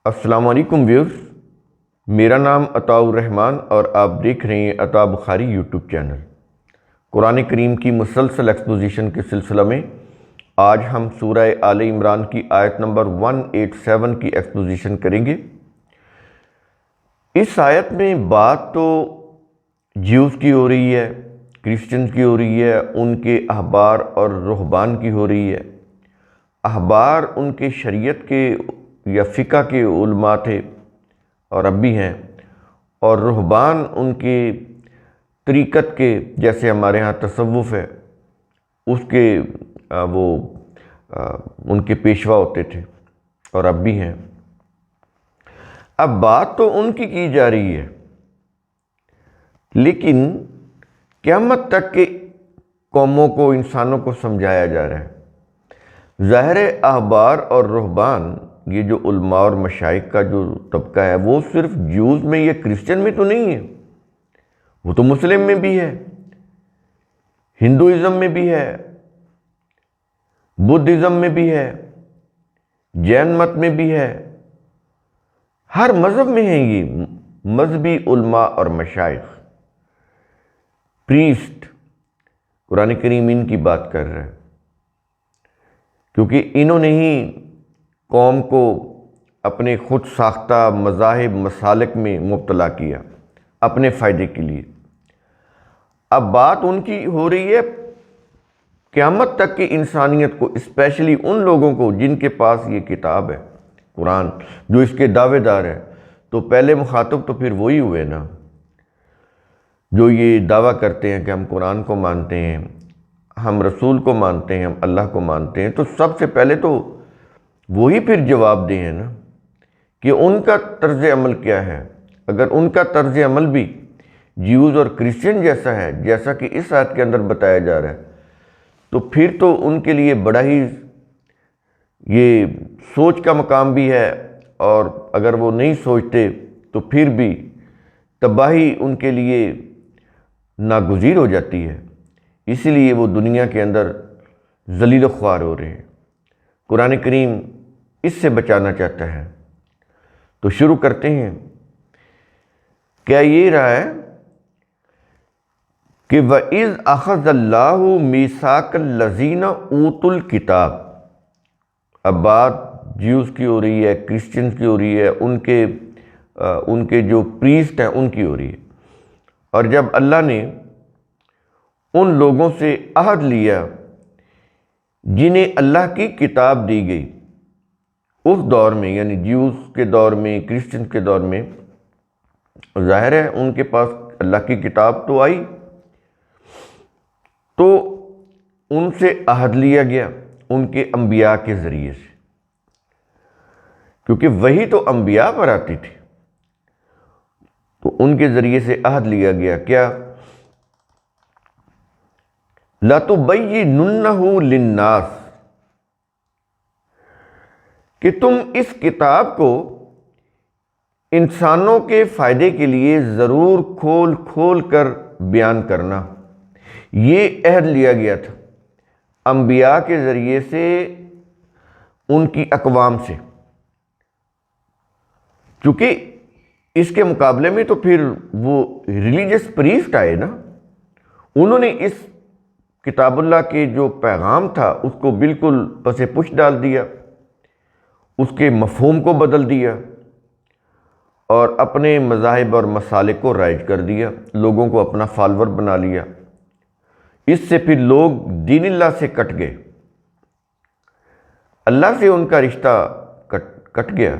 السلام علیکم ویورز، میرا نام عطاء الرحمن اور آپ دیکھ رہے ہیں عطاء بخاری یوٹیوب چینل۔ قرآن کریم کی مسلسل ایکسپوزیشن کے سلسلہ میں آج ہم سورہ آل عمران کی آیت نمبر 187 کی ایکسپوزیشن کریں گے۔ اس آیت میں بات تو جیوز کی ہو رہی ہے، کرسچنز کی ہو رہی ہے، ان کے احبار اور رہبان کی ہو رہی ہے۔ احبار ان کے شریعت کے یا فقہ کے علماء تھے اور اب بھی ہیں، اور رہبان ان کے طریقت کے، جیسے ہمارے ہاں تصوف ہے، اس کے ان کے پیشوا ہوتے تھے اور اب بھی ہیں۔ اب بات تو ان کی جا رہی ہے، لیکن قیامت تک کے قوموں کو، انسانوں کو سمجھایا جا رہا ہے۔ ظاہر احبار اور رہبان، یہ جو علماء اور مشائخ کا جو طبقہ ہے، وہ صرف جیوز میں یا کرسچن میں تو نہیں ہے، وہ تو مسلم میں بھی ہے، ہندوازم میں بھی ہے، بدھزم میں بھی ہے، جین مت میں بھی ہے، ہر مذہب میں ہیں یہ مذہبی علماء اور مشائخ، پریسٹ۔ قرآن کریم ان کی بات کر رہا ہے، کیونکہ انہوں نے ہی قوم کو اپنے خود ساختہ مذاہب مسالک میں مبتلا کیا اپنے فائدے کے لیے۔ اب بات ان کی ہو رہی ہے قیامت تک کی انسانیت کو، اسپیشلی ان لوگوں کو جن کے پاس یہ کتاب ہے قرآن، جو اس کے دعوے دار ہیں۔ تو پہلے مخاطب تو پھر وہی ہوئے نا، جو یہ دعویٰ کرتے ہیں کہ ہم قرآن کو مانتے ہیں، ہم رسول کو مانتے ہیں، ہم اللہ کو مانتے ہیں۔ تو سب سے پہلے تو وہی پھر جواب دیں نا کہ ان کا طرز عمل کیا ہے۔ اگر ان کا طرز عمل بھی جیوز اور کرسچن جیسا ہے، جیسا کہ اس آیت کے اندر بتایا جا رہا ہے، تو پھر تو ان کے لیے بڑا ہی یہ سوچ کا مقام بھی ہے، اور اگر وہ نہیں سوچتے تو پھر بھی تباہی ان کے لیے ناگزیر ہو جاتی ہے۔ اسی لیے وہ دنیا کے اندر ذلیل و خوار ہو رہے ہیں۔ قرآن کریم اس سے بچانا چاہتا ہے۔ تو شروع کرتے ہیں۔ کیا یہ رہا ہے کہ وَإِذْ أَخَذَ اللَّهُ مِيثَاقَ الَّذِينَ أُوتُوا الْكِتَابَ، اب بات جیوز کی ہو رہی ہے، کرسچنز کی ہو رہی ہے، ان کے جو پریسٹ ہیں ان کی ہو رہی ہے۔ اور جب اللہ نے ان لوگوں سے عہد لیا جنہیں اللہ کی کتاب دی گئی، اس دور میں، یعنی جیوز کے دور میں، کرسچن کے دور میں، ظاہر ہے ان کے پاس اللہ کی کتاب تو آئی، تو ان سے عہد لیا گیا ان کے انبیاء کے ذریعے سے، کیونکہ وہی تو انبیاء پر آتی تھی، تو ان کے ذریعے سے عہد لیا گیا کیا؟ لَتُبَيِّنُنَّهُ لِلنَّاسِ، کہ تم اس کتاب کو انسانوں کے فائدے کے لیے ضرور کھول کھول کر بیان کرنا۔ یہ عہد لیا گیا تھا انبیاء کے ذریعے سے ان کی اقوام سے، چونکہ اس کے مقابلے میں تو پھر وہ ریلیجس پریسٹ آئے نا، انہوں نے اس کتاب اللہ کے جو پیغام تھا اس کو بالکل پس پش ڈال دیا، اس کے مفہوم کو بدل دیا، اور اپنے مذاہب اور مسالک کو رائج کر دیا، لوگوں کو اپنا فالور بنا لیا۔ اس سے پھر لوگ دین اللہ سے کٹ گئے، اللہ سے ان کا رشتہ کٹ گیا،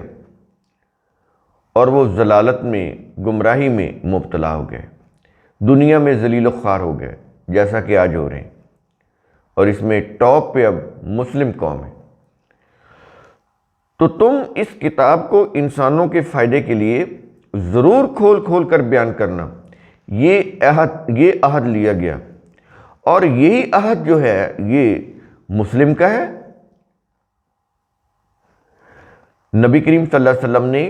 اور وہ ضلالت میں، گمراہی میں مبتلا ہو گئے، دنیا میں ذلیل و خوار ہو گئے، جیسا کہ آج ہو رہے ہیں۔ اور اس میں ٹاپ پہ اب مسلم قوم ہے۔ تو تم اس کتاب کو انسانوں کے فائدے کے لیے ضرور کھول کھول کر بیان کرنا، یہ عہد لیا گیا، اور یہی عہد جو ہے یہ مسلم کا ہے۔ نبی کریم صلی اللہ علیہ وسلم نے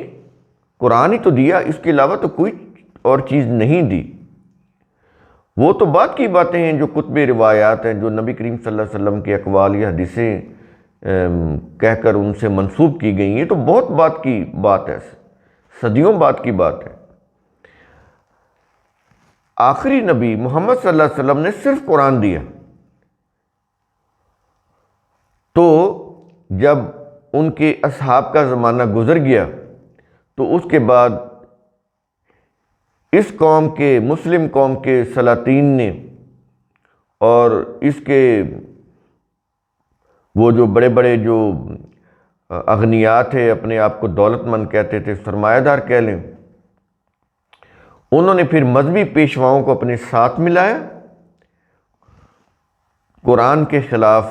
قرآن ہی تو دیا، اس کے علاوہ تو کوئی اور چیز نہیں دی۔ وہ تو بعد کی باتیں ہیں جو کتب روایات ہیں، جو نبی کریم صلی اللہ علیہ وسلم کے اقوال یا حدیثیں کہہ کر ان سے منسوب کی گئی. یہ تو بہت بات کی بات ہے، صدیوں بعد کی بات ہے. آخری نبی محمد صلی اللہ علیہ وسلم نے صرف قرآن دیا. تو جب ان کے اصحاب کا زمانہ گزر گیا تو اس کے بعد اس قوم کے، مسلم قوم کے سلاطین نے اور اس کے وہ جو بڑے بڑے جو اغنیاء تھے، اپنے آپ کو دولت مند کہتے تھے، سرمایہ دار کہہ لیں، انہوں نے پھر مذہبی پیشواؤں کو اپنے ساتھ ملایا، قرآن کے خلاف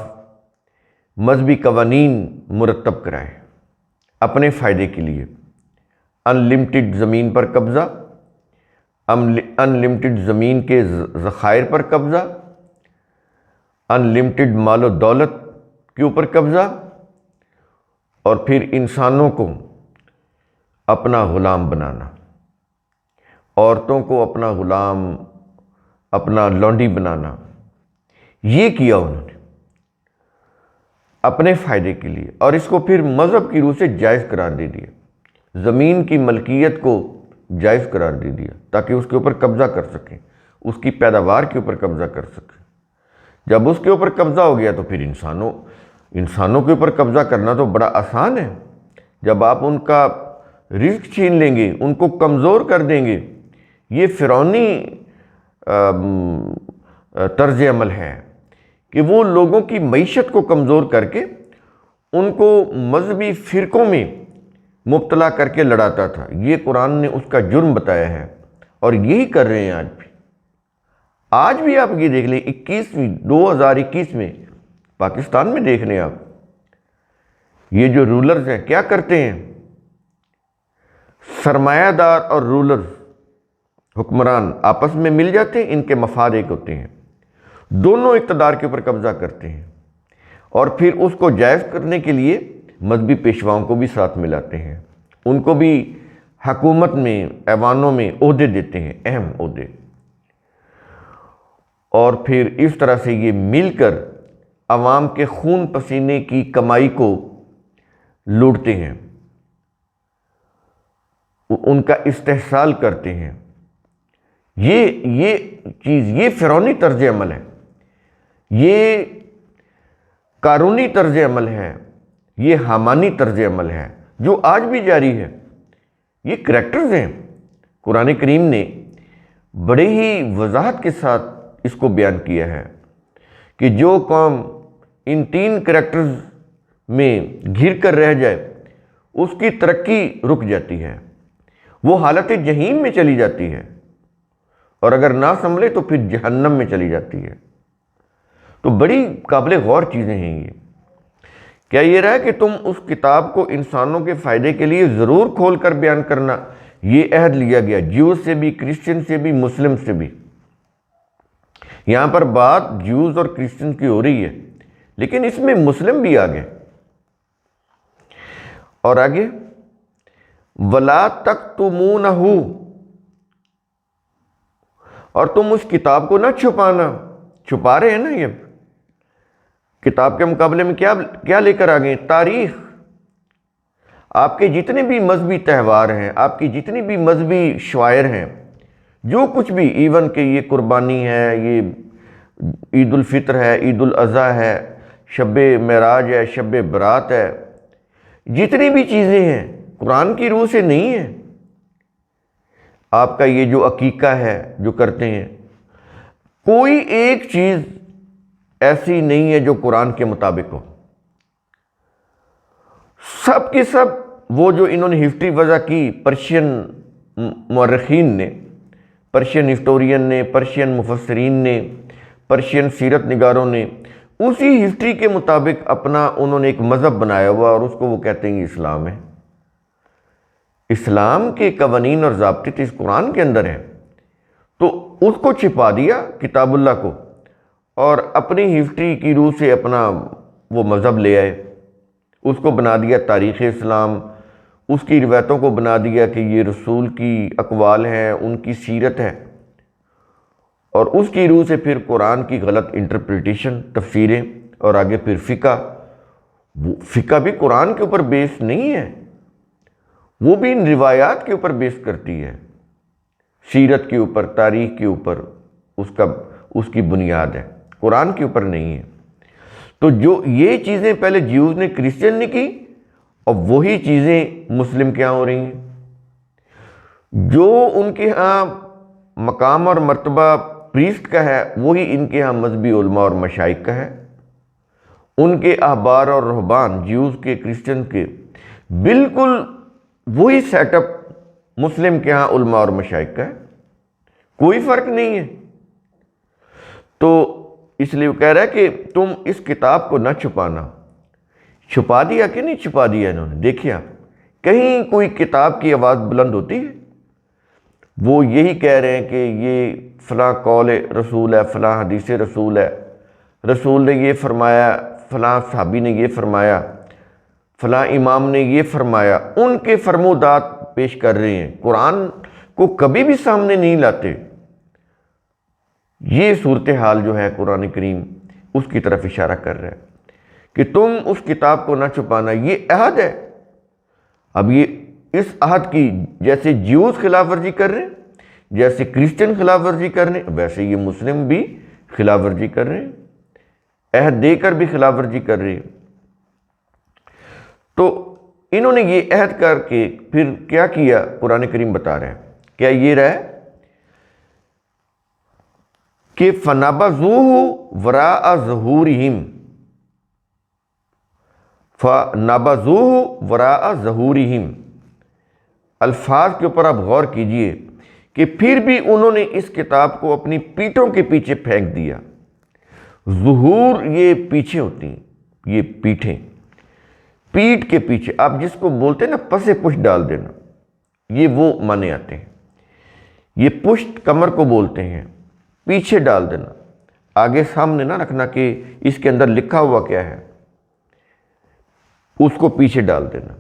مذہبی قوانین مرتب کرائے اپنے فائدے کے لیے. ان لمٹڈ زمین پر قبضہ، ان لمٹڈ زمین کے ذخائر پر قبضہ، ان لمٹڈ مال و دولت کے اوپر قبضہ، اور پھر انسانوں کو اپنا غلام بنانا، عورتوں کو اپنا غلام، اپنا لونڈی بنانا. یہ کیا انہوں نے اپنے فائدے کے لیے، اور اس کو پھر مذہب کی روح سے جائز قرار دے دیا. زمین کی ملکیت کو جائز قرار دے دیا تاکہ اس کے اوپر قبضہ کر سکیں، اس کی پیداوار کے اوپر قبضہ کر سکیں. جب اس کے اوپر قبضہ ہو گیا تو پھر انسانوں کے اوپر قبضہ کرنا تو بڑا آسان ہے. جب آپ ان کا رزق چھین لیں گے، ان کو کمزور کر دیں گے، یہ فرعونی طرز عمل ہے کہ وہ لوگوں کی معیشت کو کمزور کر کے ان کو مذہبی فرقوں میں مبتلا کر کے لڑاتا تھا. یہ قرآن نے اس کا جرم بتایا ہے، اور یہی کر رہے ہیں آج بھی. آج بھی آپ یہ دیکھ لیں 2021 میں پاکستان میں دیکھ لیں آپ، یہ جو رولرز ہیں کیا کرتے ہیں. سرمایہ دار اور رولرز، حکمران آپس میں مل جاتے ہیں، ان کے مفاد ایک ہوتے ہیں، دونوں اقتدار کے اوپر قبضہ کرتے ہیں، اور پھر اس کو جائز کرنے کے لیے مذہبی پیشواؤں کو بھی ساتھ ملاتے ہیں، ان کو بھی حکومت میں، ایوانوں میں عہدے دیتے ہیں، اہم عہدے. اور پھر اس طرح سے یہ مل کر عوام کے خون پسینے کی کمائی کو لوٹتے ہیں، ان کا استحصال کرتے ہیں. یہ چیز، یہ فرعونی طرز عمل ہے، یہ قارونی طرز عمل ہے، یہ حامانی طرز عمل ہے جو آج بھی جاری ہے. یہ کریکٹرز ہیں. قرآن کریم نے بڑے ہی وضاحت کے ساتھ اس کو بیان کیا ہے کہ جو قوم ان 3 کریکٹرز میں گھر کر رہ جائے اس کی ترقی رک جاتی ہے، وہ حالت جہنم میں چلی جاتی ہے، اور اگر نہ سنبھلے تو پھر جہنم میں چلی جاتی ہے. تو بڑی قابل غور چیزیں ہیں یہ. کیا یہ رہا کہ تم اس کتاب کو انسانوں کے فائدے کے لیے ضرور کھول کر بیان کرنا، یہ عہد لیا گیا جیوز سے بھی، کرسچن سے بھی، مسلم سے بھی. یہاں پر بات جیوز اور کرسچن کی ہو رہی ہے، لیکن اس میں مسلم بھی آگے. اور آگے وَلَا تَكْتُمُونَهُ، اور تم اس کتاب کو نہ چھپانا. چھپا رہے ہیں نا، یہ کتاب کے مقابلے میں کیا لے کر آگئے؟ تاریخ. آپ کے جتنے بھی مذہبی تہوار ہیں، آپ کی جتنی بھی مذہبی شعائر ہیں، جو کچھ بھی، ایون کہ یہ قربانی ہے، یہ عید الفطر ہے، عید الاضحیٰ ہے، شب معراج ہے، شب برات ہے، جتنی بھی چیزیں ہیں قرآن کی روح سے نہیں ہیں. آپ کا یہ جو عقیقہ ہے جو کرتے ہیں، کوئی ایک چیز ایسی نہیں ہے جو قرآن کے مطابق ہو. سب کے سب وہ جو انہوں نے ہسٹری وضع کی، پرشین مورخین نے، پرشین ہسٹورین نے، پرشین مفسرین نے، پرشین سیرت نگاروں نے، اسی ہسٹری کے مطابق اپنا انہوں نے ایک مذہب بنایا ہوا، اور اس کو وہ کہتے ہیں اسلام ہے. اسلام کے قوانین اور ضابطے تو اس قرآن کے اندر ہیں، تو اس کو چھپا دیا کتاب اللہ کو، اور اپنی ہسٹری کی روح سے اپنا وہ مذہب لے آئے. اس کو بنا دیا تاریخ اسلام، اس کی روایتوں کو بنا دیا کہ یہ رسول کی اقوال ہیں، ان کی سیرت ہے، اور اس کی روح سے پھر قرآن کی غلط انٹرپریٹیشن، تفسیریں، اور آگے پھر فقہ، وہ فقہ بھی قرآن کے اوپر بیس نہیں ہے، وہ بھی ان روایات کے اوپر بیس کرتی ہے، سیرت کے اوپر، تاریخ کے اوپر اس کی بنیاد ہے، قرآن کے اوپر نہیں ہے۔ تو جو یہ چیزیں پہلے جیوز نے کرسچن نے کی، اور وہی چیزیں مسلم کے ہاں ہو رہی ہیں۔ جو ان کے ہاں مقام اور مرتبہ پریسٹ کا ہے، وہی ان کے ہاں مذہبی علماء اور مشائخ کا ہے۔ ان کے احبار اور رہبان، جیوز کے، کرسچن کے، بالکل وہی سیٹ اپ مسلم کے ہاں علماء اور مشائخ کا ہے، کوئی فرق نہیں ہے۔ تو اس لیے وہ کہہ رہا ہے کہ تم اس کتاب کو نہ چھپانا۔ چھپا دیا کہ نہیں چھپا دیا انہوں نے؟ دیکھیے آپ، کہیں کوئی کتاب کی آواز بلند ہوتی ہے؟ وہ یہی کہہ رہے ہیں کہ یہ فلاں قول رسول ہے، فلاں حدیث رسول ہے، رسول نے یہ فرمایا، فلاں صحابی نے یہ فرمایا، فلاں امام نے یہ فرمایا، ان کے فرمودات پیش کر رہے ہیں، قرآن کو کبھی بھی سامنے نہیں لاتے۔ یہ صورتحال جو ہے قرآن کریم اس کی طرف اشارہ کر رہا ہے کہ تم اس کتاب کو نہ چھپانا، یہ عہد ہے۔ اب یہ اس عہد کی جیسے جیوز خلاف ورزی کر رہے ہیں، جیسے کرسچن خلاف ورزی کر رہے ہیں، ویسے یہ مسلم بھی خلاف ورزی کر رہے ہیں، عہد دے کر بھی خلاف ورزی کر رہے ہیں۔ تو انہوں نے یہ عہد کر کے پھر کیا کیا؟ قرآن کریم بتا رہے ہیں، کیا یہ رہا کہ فَنَبَذُوهُ وَرَاءَ ظُهُورِهِمْ، فَنَبَذُوهُ وَرَاءَ ظُهُورِهِمْ، الفاظ کے اوپر آپ غور کیجئے کہ پھر بھی انہوں نے اس کتاب کو اپنی پیٹھوں کے پیچھے پھینک دیا۔ ظہور یہ پیچھے ہوتی ہیں، یہ پیٹھیں، پیٹھ کے پیچھے، آپ جس کو بولتے ہیں نا پسے پشت ڈال دینا، یہ وہ معنی آتے ہیں۔ یہ پشت کمر کو بولتے ہیں، پیچھے ڈال دینا، آگے سامنے نہ رکھنا کہ اس کے اندر لکھا ہوا کیا ہے، اس کو پیچھے ڈال دینا،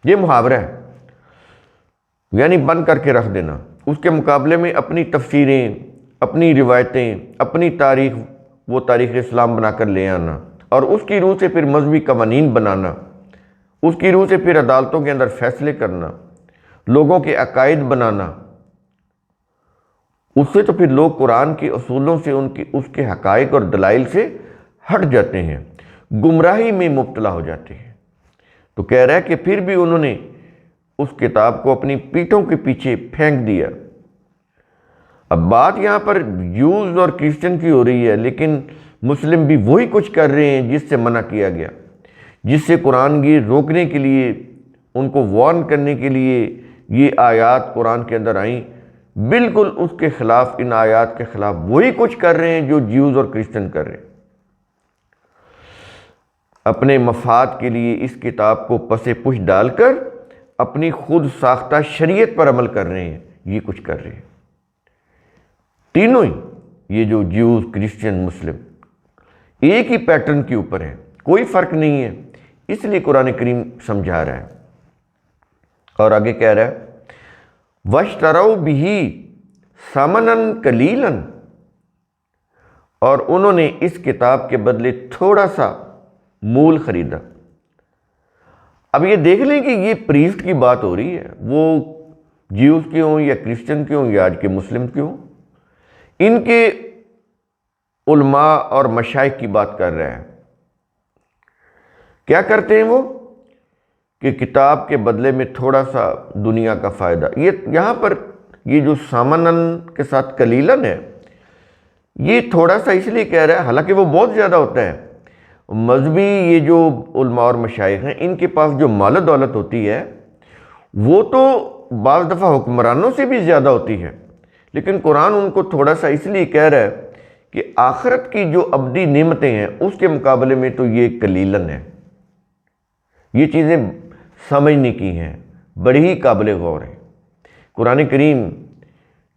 یہ محاورہ ہے، یعنی بند کر کے رکھ دینا۔ اس کے مقابلے میں اپنی تفسیریں، اپنی روایتیں، اپنی تاریخ، وہ تاریخ اسلام بنا کر لے آنا، اور اس کی روح سے پھر مذہبی قوانین بنانا، اس کی روح سے پھر عدالتوں کے اندر فیصلے کرنا، لوگوں کے عقائد بنانا۔ اس سے تو پھر لوگ قرآن کے اصولوں سے، اس کے حقائق اور دلائل سے ہٹ جاتے ہیں، گمراہی میں مبتلا ہو جاتے ہیں۔ تو کہہ رہا ہے کہ پھر بھی انہوں نے اس کتاب کو اپنی پیٹھوں کے پیچھے پھینک دیا۔ اب بات یہاں پر جیوز اور کرسچن کی ہو رہی ہے، لیکن مسلم بھی وہی کچھ کر رہے ہیں جس سے منع کیا گیا، جس سے قرآن یہ روکنے کے لیے، ان کو وارن کرنے کے لیے یہ آیات قرآن کے اندر آئیں، بالکل اس کے خلاف، ان آیات کے خلاف وہی کچھ کر رہے ہیں جو جیوز اور کرسچن کر رہے ہیں۔ اپنے مفاد کے لیے اس کتاب کو پسے پش ڈال کر اپنی خود ساختہ شریعت پر عمل کر رہے ہیں، یہ کچھ کر رہے ہیں۔ تینوں ہی، یہ جو جیوز، کرسچن، مسلم، ایک ہی پیٹرن کے اوپر ہے، کوئی فرق نہیں ہے۔ اس لیے قرآن کریم سمجھا رہا ہے، اور آگے کہہ رہا ہے وَاشْتَرَوْا بِهِ ثَمَنًا قَلِيلًا، اور انہوں نے اس کتاب کے بدلے تھوڑا سا مول خریدا۔ اب یہ دیکھ لیں کہ یہ پریسٹ کی بات ہو رہی ہے، وہ جیوز کے ہوں یا کرسچن کے ہوں یا آج کے مسلم کے ہوں، ان کے علماء اور مشائخ کی بات کر رہے ہیں۔ کیا کرتے ہیں وہ؟ کہ کتاب کے بدلے میں تھوڑا سا دنیا کا فائدہ۔ یہاں پر یہ جو سامنن کے ساتھ قلیلاً ہے، یہ تھوڑا سا اس لیے کہہ رہا ہے، حالانکہ وہ بہت زیادہ ہوتا ہے۔ مذہبی یہ جو علماء اور مشائخ ہیں، ان کے پاس جو مال و دولت ہوتی ہے وہ تو بعض دفعہ حکمرانوں سے بھی زیادہ ہوتی ہے، لیکن قرآن ان کو تھوڑا سا اس لیے کہہ رہا ہے کہ آخرت کی جو ابدی نعمتیں ہیں اس کے مقابلے میں تو یہ قلیلاً ہے۔ یہ چیزیں سمجھنے کی ہیں، بڑی ہی قابل غور ہے۔ قرآن کریم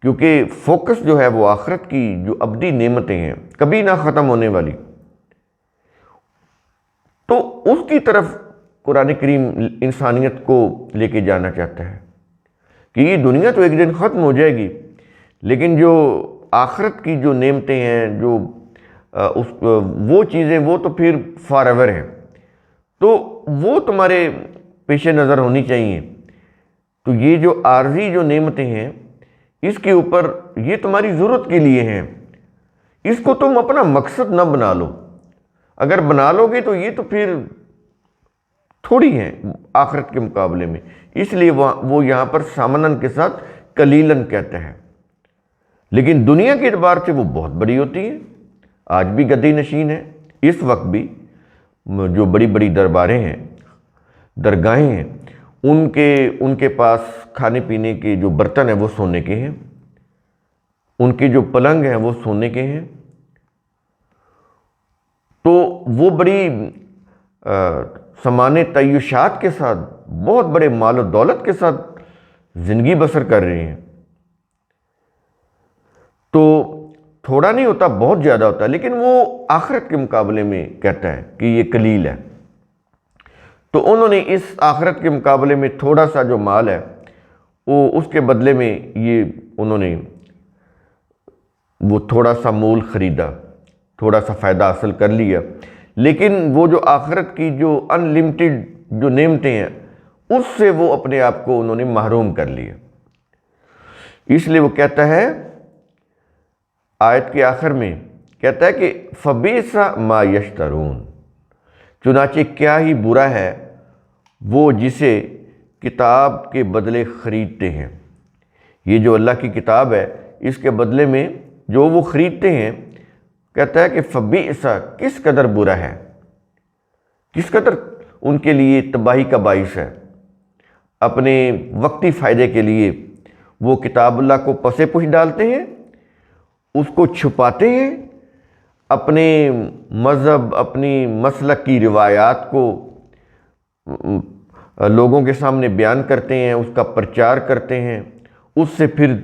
کیونکہ فوکس جو ہے وہ آخرت کی جو ابدی نعمتیں ہیں، کبھی نہ ختم ہونے والی، تو اس کی طرف قرآن کریم انسانیت کو لے کے جانا چاہتا ہے کہ یہ دنیا تو ایک دن ختم ہو جائے گی، لیکن جو آخرت کی جو نعمتیں ہیں، جو وہ چیزیں، وہ تو پھر فار ایور ہیں۔ تو وہ تمہارے پیش نظر ہونی چاہیے۔ تو یہ جو عارضی جو نعمتیں ہیں اس کے اوپر یہ تمہاری ضرورت کے لیے ہیں، اس کو تم اپنا مقصد نہ بنا لو۔ اگر بنا لو گے تو یہ تو پھر تھوڑی ہیں آخرت کے مقابلے میں، اس لیے وہ یہاں پر سامنن کے ساتھ قلیلاً کہتا ہے، لیکن دنیا کے اعتبار سے وہ بہت بڑی ہوتی ہے۔ آج بھی گدی نشین ہے، اس وقت بھی جو بڑی بڑی درباریں ہیں، درگاہیں ہیں، ان کے پاس کھانے پینے کے جو برتن ہیں وہ سونے کے ہیں، ان کے جو پلنگ ہیں وہ سونے کے ہیں۔ تو وہ بڑی سامان تعیشات کے ساتھ، بہت بڑے مال و دولت کے ساتھ زندگی بسر کر رہے ہیں۔ تو تھوڑا نہیں ہوتا، بہت زیادہ ہوتا ہے، لیکن وہ آخرت کے مقابلے میں کہتا ہے کہ یہ قلیل ہے۔ تو انہوں نے اس آخرت کے مقابلے میں تھوڑا سا جو مال ہے وہ اس کے بدلے میں یہ انہوں نے وہ تھوڑا سا مول خریدا، تھوڑا سا فائدہ حاصل کر لیا، لیکن وہ جو آخرت کی جو ان لمٹڈ جو نعمتیں ہیں اس سے وہ اپنے آپ کو انہوں نے محروم کر لیا۔ اس لیے وہ کہتا ہے آیت کے آخر میں، کہتا ہے کہ فَبِئْسَ مَا يَشْتَرُونَ، چنانچہ کیا ہی برا ہے وہ جسے کتاب کے بدلے خریدتے ہیں۔ یہ جو اللہ کی کتاب ہے اس کے بدلے میں جو وہ خریدتے ہیں، کہتا ہے کہ فَبِئْسَ، کس قدر برا ہے، کس قدر ان کے لیے تباہی کا باعث ہے۔ اپنے وقتی فائدے کے لیے وہ کتاب اللہ کو پسے پش ڈالتے ہیں، اس کو چھپاتے ہیں، اپنے مذہب، اپنی مسلک کی روایات کو لوگوں کے سامنے بیان کرتے ہیں، اس کا پرچار کرتے ہیں، اس سے پھر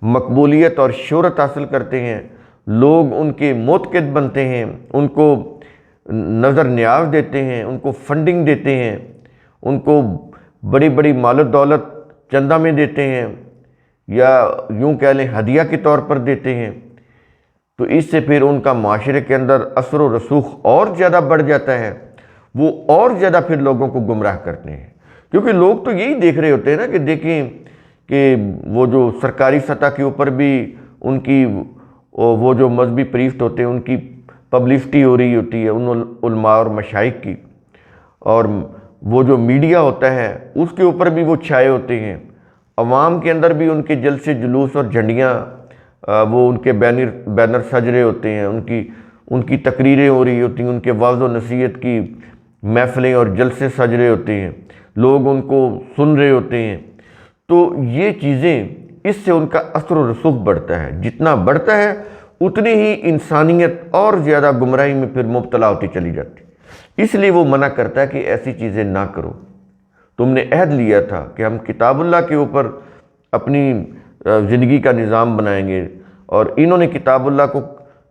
مقبولیت اور شہرت حاصل کرتے ہیں، لوگ ان کے معتقد بنتے ہیں، ان کو نظر نیاز دیتے ہیں، ان کو فنڈنگ دیتے ہیں، ان کو بڑی بڑی مال و دولت چندہ میں دیتے ہیں، یا یوں کہہ لیں ہدیہ کے طور پر دیتے ہیں۔ تو اس سے پھر ان کا معاشرے کے اندر اثر و رسوخ اور زیادہ بڑھ جاتا ہے، وہ اور زیادہ پھر لوگوں کو گمراہ کرتے ہیں، کیونکہ لوگ تو یہی دیکھ رہے ہوتے ہیں نا کہ دیکھیں کہ وہ جو سرکاری سطح کے اوپر بھی ان کی وہ جو مذہبی پریسٹ ہوتے ہیں ان کی پبلسٹی ہو رہی ہوتی ہے، ان علماء اور مشائخ کی، اور وہ جو میڈیا ہوتا ہے اس کے اوپر بھی وہ چھائے ہوتے ہیں، عوام کے اندر بھی ان کے جلسے جلوس اور جھنڈیاں، وہ ان کے بینر سج رہے ہوتے ہیں، ان کی تقریریں ہو رہی ہوتی ہیں، ان کے وعظ و نصیحت کی محفلیں اور جلسے سج رہے ہوتے ہیں، لوگ ان کو سن رہے ہوتے ہیں۔ تو یہ چیزیں، اس سے ان کا اثر و رسوخ بڑھتا ہے، جتنا بڑھتا ہے اتنی ہی انسانیت اور زیادہ گمراہی میں پھر مبتلا ہوتی چلی جاتی۔ اس لیے وہ منع کرتا ہے کہ ایسی چیزیں نہ کرو، تم نے عہد لیا تھا کہ ہم کتاب اللہ کے اوپر اپنی زندگی کا نظام بنائیں گے، اور انہوں نے کتاب اللہ کو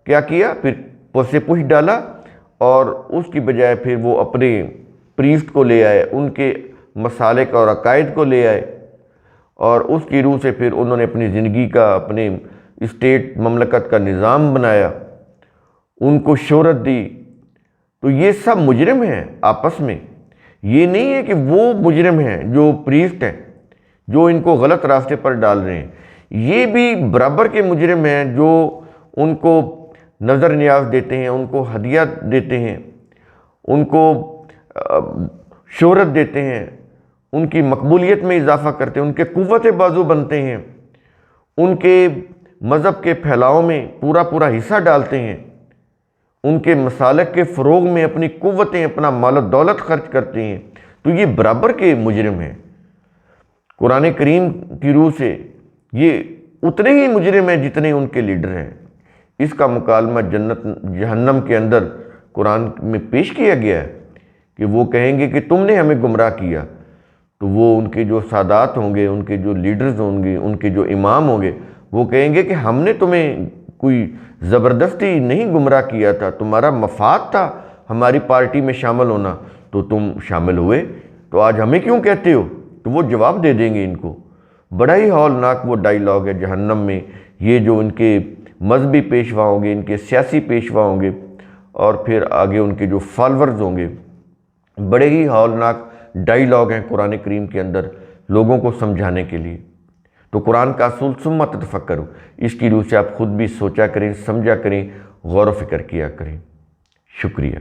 کیا کیا، پھر پسے پش ڈالا، اور اس کی بجائے پھر وہ اپنے پریسٹ کو لے آئے، ان کے مسالک اور عقائد کو لے آئے، اور اس کی روح سے پھر انہوں نے اپنی زندگی کا، اپنے اسٹیٹ مملکت کا نظام بنایا، ان کو شہرت دی۔ تو یہ سب مجرم ہیں آپس میں، یہ نہیں ہے کہ وہ مجرم ہیں جو پریسٹ ہیں جو ان کو غلط راستے پر ڈال رہے ہیں، یہ بھی برابر کے مجرم ہیں جو ان کو نظر نیاز دیتے ہیں، ان کو ہدیہ دیتے ہیں، ان کو شہرت دیتے ہیں، ان کی مقبولیت میں اضافہ کرتے ہیں، ان کے قوت بازو بنتے ہیں، ان کے مذہب کے پھیلاؤ میں پورا حصہ ڈالتے ہیں، ان کے مسالک کے فروغ میں اپنی قوتیں، اپنا مال و دولت خرچ کرتے ہیں۔ تو یہ برابر کے مجرم ہیں۔ قرآن کریم کی روح سے یہ اتنے ہی مجرم ہیں جتنے ان کے لیڈر ہیں۔ اس کا مکالمہ جنت جہنم کے اندر قرآن میں پیش کیا گیا ہے کہ وہ کہیں گے کہ تم نے ہمیں گمراہ کیا، تو وہ ان کے جو سادات ہوں گے، ان کے جو لیڈرز ہوں گے، ان کے جو امام ہوں گے، وہ کہیں گے کہ ہم نے تمہیں کوئی زبردستی نہیں گمراہ کیا تھا، تمہارا مفاد تھا ہماری پارٹی میں شامل ہونا تو تم شامل ہوئے، تو آج ہمیں کیوں کہتے ہو؟ تو وہ جواب دے دیں گے ان کو۔ بڑا ہی ہولناک وہ ڈائیلاگ ہے جہنم میں، یہ جو ان کے مذہبی پیشوا ہوں گے، ان کے سیاسی پیشوا ہوں گے، اور پھر آگے ان کے جو فالورز ہوں گے، بڑے ہی ہولناک ڈائیلاگ ہیں قرآن کریم کے اندر لوگوں کو سمجھانے کے لیے۔ تو قرآن کا اصول ثم تتفکروا، اس کی روح سے آپ خود بھی سوچا کریں، سمجھا کریں، غور و فکر کیا کریں۔ شکریہ۔